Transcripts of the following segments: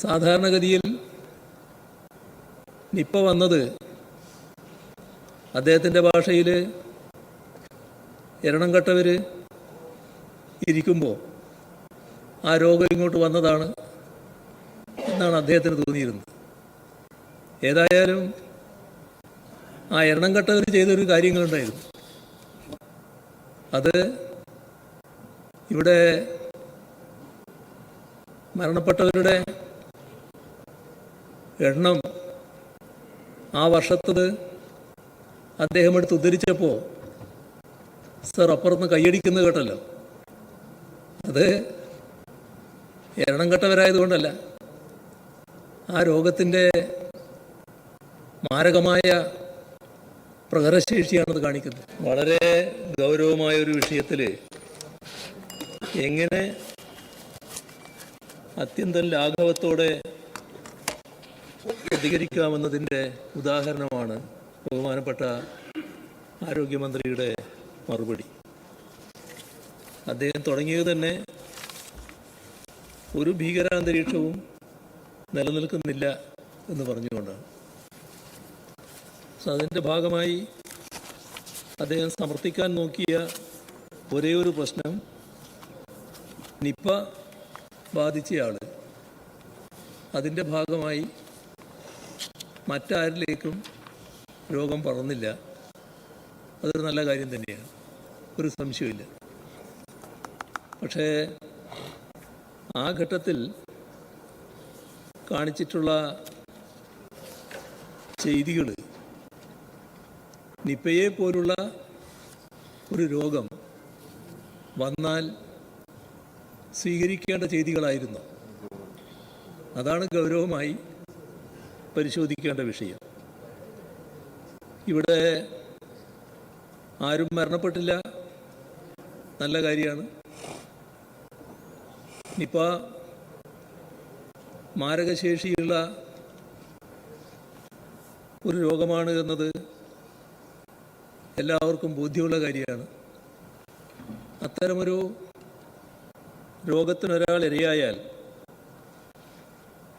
സാധാരണഗതിയിൽ നിപ്പ വന്നത് അദ്ദേഹത്തിൻ്റെ ഭാഷയിൽ എരണം കെട്ടവർ ഇരിക്കുമ്പോൾ ആ രോഗം ഇങ്ങോട്ട് വന്നതാണ് എന്നാണ് അദ്ദേഹത്തിന് തോന്നിയിരുന്നത്. ഏതായാലും ആ എരണം കെട്ടവർ ചെയ്തൊരു കാര്യങ്ങളുണ്ടായിരുന്നു. അത് ഇവിടെ മരണപ്പെട്ടവരുടെ എണ്ണം ആ വർഷത്തത് അദ്ദേഹം എടുത്ത് ഉദ്ധരിച്ചപ്പോൾ സർ അപ്പുറത്ത് കൈയടിക്കുന്നത് കേട്ടല്ലോ. അത് എണ്ണം കെട്ടവരായതുകൊണ്ടല്ല, ആ രോഗത്തിൻ്റെ മാരകമായ പ്രഹരശേഷിയാണത് കാണിക്കുന്നത്. വളരെ ഗൗരവമായൊരു വിഷയത്തിൽ എങ്ങനെ അത്യന്തം ലാഘവത്തോടെ പ്രതികരിക്കാമെന്നതിൻ്റെ ഉദാഹരണമാണ് ബഹുമാനപ്പെട്ട ആരോഗ്യമന്ത്രിയുടെ മറുപടി. അദ്ദേഹം തുടങ്ങിയത് തന്നെ ഒരു ഭീകരാന്തരീക്ഷവും നിലനിൽക്കുന്നില്ല എന്ന് പറഞ്ഞുകൊണ്ടാണ്. അതിൻ്റെ ഭാഗമായി അദ്ദേഹം സമർത്ഥിക്കാൻ നോക്കിയ ഒരേ ഒരു പ്രശ്നം, നിപ്പ ബാധിച്ചയാൾ അതിൻ്റെ ഭാഗമായി മറ്റാരിലേക്കും രോഗം പടർന്നില്ല. അതൊരു നല്ല കാര്യം തന്നെയാണ്, ഒരു സംശയമില്ല. പക്ഷേ ആ ഘട്ടത്തിൽ കാണിച്ചിട്ടുള്ള ചെയ്തികൾ നിപ്പയെ പോലുള്ള ഒരു രോഗം വന്നാൽ സ്വീകരിക്കേണ്ട ചെയ്തികളായിരുന്നു. അതാണ് ഗൗരവമായി പരിശോധിക്കേണ്ട വിഷയം. ഇവിടെ ആരും മരണപ്പെട്ടില്ല, നല്ല കാര്യമാണ്. നിപ്പ മാരകശേഷിയുള്ള ഒരു രോഗമാണ് എന്നത് എല്ലാവർക്കും ബോധ്യമുള്ള കാര്യമാണ്. അത്തരമൊരു രോഗത്തിനൊരാൾ ഇരയായാൽ,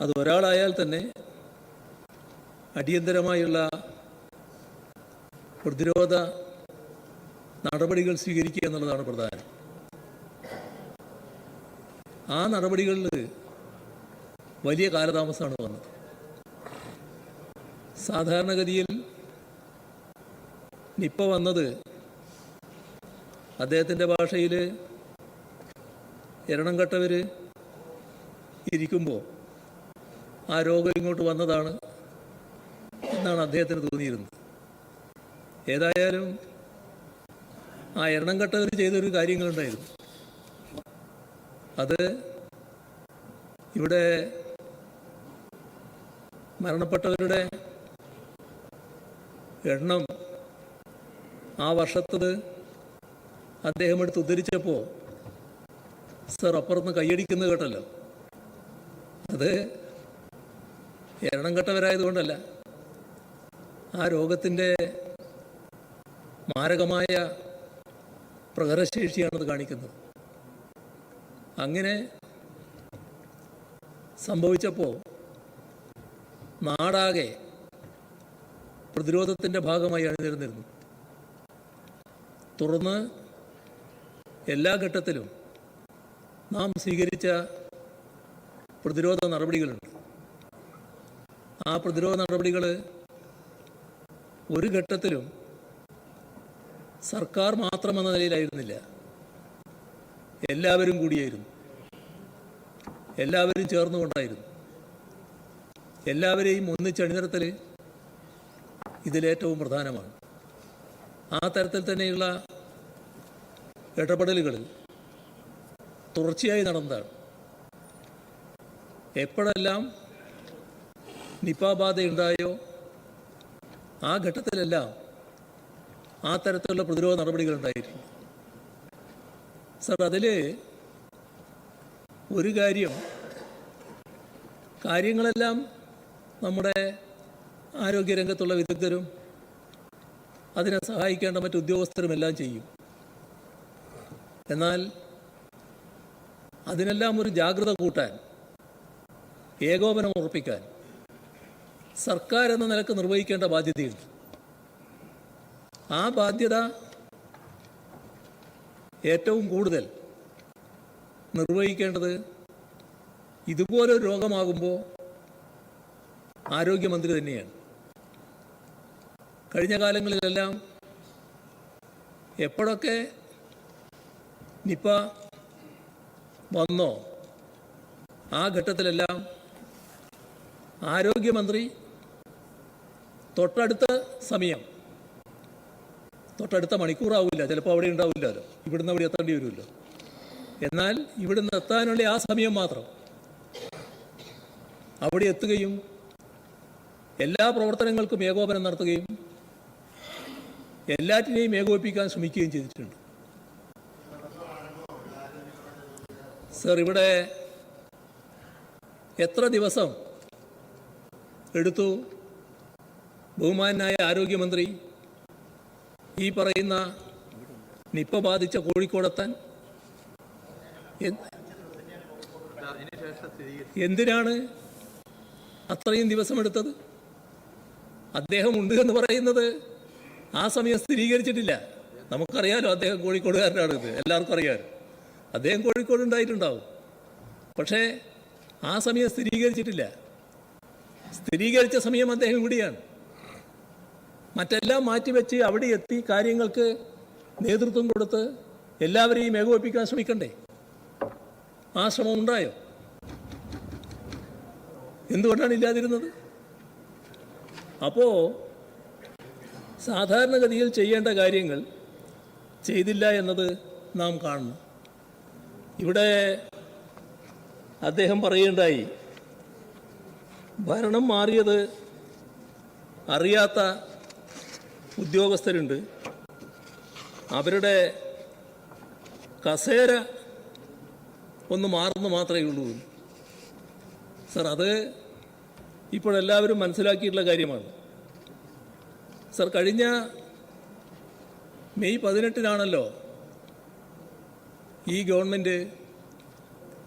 അത് ഒരാളായാൽ തന്നെ അടിയന്തരമായുള്ള പ്രതിരോധ നടപടികൾ സ്വീകരിക്കുക എന്നുള്ളതാണ് പ്രധാനം. ആ നടപടികളിൽ വലിയ കാലതാമസമാണ് വന്നത്. സാധാരണഗതിയിൽ നിപ്പ വന്നത് അദ്ദേഹത്തിൻ്റെ ഭാഷയിൽ എരണം കെട്ടവർ ഇരിക്കുമ്പോൾ ആ രോഗം ഇങ്ങോട്ട് വന്നതാണ് എന്നാണ് അദ്ദേഹത്തിന് തോന്നിയിരുന്നത്. ഏതായാലും ആ എണ്ണം കെട്ടവർ ചെയ്തൊരു കാര്യങ്ങളുണ്ടായിരുന്നു. അത് ഇവിടെ മരണപ്പെട്ടവരുടെ എണ്ണം ആ വർഷത്തത് അദ്ദേഹം എടുത്ത് ഉദ്ധരിച്ചപ്പോൾ സർ അപ്പുറത്ത് കൈയടിക്കുന്നത് കേട്ടല്ലോ. അത് എണ്ണം കെട്ടവരായതുകൊണ്ടല്ല, ആ രോഗത്തിൻ്റെ മാരകമായ പ്രഹരശേഷിയാണത് കാണിക്കുന്നത്. അങ്ങനെ സംഭവിച്ചപ്പോൾ നാടാകെ പ്രതിരോധത്തിൻ്റെ ഭാഗമായി അണിനിരന്നിരുന്നു. തുടർന്ന് എല്ലാ ഘട്ടത്തിലും നാം സ്വീകരിച്ച പ്രതിരോധ നടപടികളുണ്ട്. ആ പ്രതിരോധ നടപടികൾ ഒരു ഘട്ടത്തിലും സർക്കാർ മാത്രമെന്ന നിലയിലായിരുന്നില്ല, എല്ലാവരും കൂടിയായിരുന്നു. എല്ലാവരും ചേർന്നുകൊണ്ടായിരുന്നു. എല്ലാവരെയും ഒന്നിച്ചണിനിരത്തൽ ഇതിലേറ്റവും പ്രധാനമാണ്. ആ തരത്തിൽ തന്നെയുള്ള ഇടപെടലുകൾ തുടർച്ചയായി നടന്നതാണ്. എപ്പോഴെല്ലാം നിപ ബാധയുണ്ടായോ ആ ഘട്ടത്തിലെല്ലാം ആ തരത്തിലുള്ള പ്രതിരോധ നടപടികളുണ്ടായിരുന്നു. സർ, അതിൽ ഒരു കാര്യങ്ങളെല്ലാം നമ്മുടെ ആരോഗ്യരംഗത്തുള്ള വിദഗ്ധരും അതിനെ സഹായിക്കേണ്ട മറ്റ് ഉദ്യോഗസ്ഥരുമെല്ലാം ചെയ്യും. എന്നാൽ അതിനെല്ലാം ഒരു ജാഗ്രത കൂട്ടാൻ ഏകോപനം ഉറപ്പിക്കാൻ സർക്കാർ എന്ന നിലക്ക് നിർവഹിക്കേണ്ട ബാധ്യതയുണ്ട്. ആ ബാധ്യത ഏറ്റവും കൂടുതൽ നിർവഹിക്കേണ്ടത് ഇതുപോലൊരു രോഗമാകുമ്പോൾ ആരോഗ്യമന്ത്രി തന്നെയാണ്. കഴിഞ്ഞ കാലങ്ങളിലെല്ലാം എപ്പോഴൊക്കെ നിപ്പ വന്നോ ആ ഘട്ടത്തിലെല്ലാം ആരോഗ്യമന്ത്രി തൊട്ടടുത്ത മണിക്കൂറാവില്ല, ചിലപ്പോൾ അവിടെ ഉണ്ടാവില്ലല്ലോ, ഇവിടുന്ന് അവിടെ എത്തേണ്ടി വരുമല്ലോ. എന്നാൽ ഇവിടുന്ന് എത്താനുള്ള ആ സമയം മാത്രം അവിടെ എത്തുകയും എല്ലാ പ്രവർത്തനങ്ങൾക്കും ഏകോപനം നടത്തുകയും എല്ലാറ്റിനെയും ഏകോപിപ്പിക്കാൻ ശ്രമിക്കുകയും ചെയ്തിട്ടുണ്ട്. സർ, ഇവിടെ എത്ര ദിവസം എടുത്തു ബഹുമാനായ ആരോഗ്യമന്ത്രി ഈ പറയുന്ന നിപ്പ ബാധിച്ച കോഴിക്കോടെത്താൻ? എന്തിനാണ് അത്രയും ദിവസം എടുത്തത്? അദ്ദേഹം ഉണ്ട് എന്ന് പറയുന്നത് ആ സമയം സ്ഥിരീകരിച്ചിട്ടില്ല. നമുക്കറിയാലോ അദ്ദേഹം കോഴിക്കോടുകാരനാണ്, ഇത് എല്ലാവർക്കും അറിയാമല്ലോ. അദ്ദേഹം കോഴിക്കോട് ഉണ്ടായിട്ടുണ്ടാവും, പക്ഷേ ആ സമയം സ്ഥിരീകരിച്ചിട്ടില്ല. സ്ഥിരീകരിച്ച സമയം അദ്ദേഹം ഇവിടെയാണ്. മറ്റെല്ലാം മാറ്റിവെച്ച് അവിടെ എത്തി കാര്യങ്ങൾക്ക് നേതൃത്വം കൊടുത്ത് എല്ലാവരെയും ഏകോപിപ്പിക്കാൻ ശ്രമിക്കണ്ടേ? ആ ശ്രമം ഉണ്ടായോ? എന്തുകൊണ്ടാണ് ഇല്ലാതിരുന്നത്? അപ്പോൾ സാധാരണഗതിയിൽ ചെയ്യേണ്ട കാര്യങ്ങൾ ചെയ്തില്ല എന്നത് നാം കാണണം. ഇവിടെ അദ്ദേഹം പറയുകയുണ്ടായി, ഭരണം മാറിയത് അറിയാത്ത ഉദ്യോഗസ്ഥരുണ്ട്, അവരുടെ കസേര ഒന്ന് മാറുന്നു മാത്രമേ ഉള്ളൂ. സർ, അത് ഇപ്പോഴെല്ലാവരും മനസ്സിലാക്കിയിട്ടുള്ള കാര്യമാണ്. സർ, കഴിഞ്ഞ മെയ് 18-നാണല്ലോ ഈ ഗവൺമെൻറ്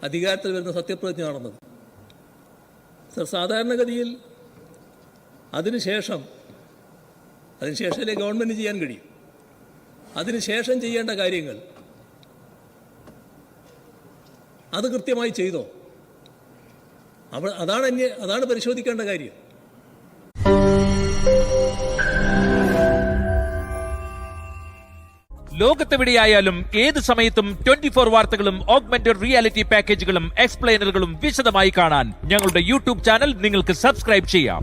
അധികാരത്തിൽ വരുന്ന സത്യപ്രതിജ്ഞ നടന്നത്. സർ, സാധാരണഗതിയിൽ അതിനുശേഷമല്ലേ ഗവൺമെൻറ് ചെയ്യാൻ കഴിയും. അതിനുശേഷം ചെയ്യേണ്ട കാര്യങ്ങൾ അത് കൃത്യമായി ചെയ്തോ? അതാണ് പരിശോധിക്കേണ്ട കാര്യം. ലോകത്തെവിടെയായാലും ഏത് സമയത്തും 24 വാർത്തകളും ഓഗ്മെന്റഡ് റിയാലിറ്റി പാക്കേജുകളും എക്സ്പ്ലെയിനറുകളും വിശദമായി കാണാൻ ഞങ്ങളുടെ യൂട്യൂബ് ചാനൽ നിങ്ങൾക്ക് സബ്സ്ക്രൈബ് ചെയ്യാം.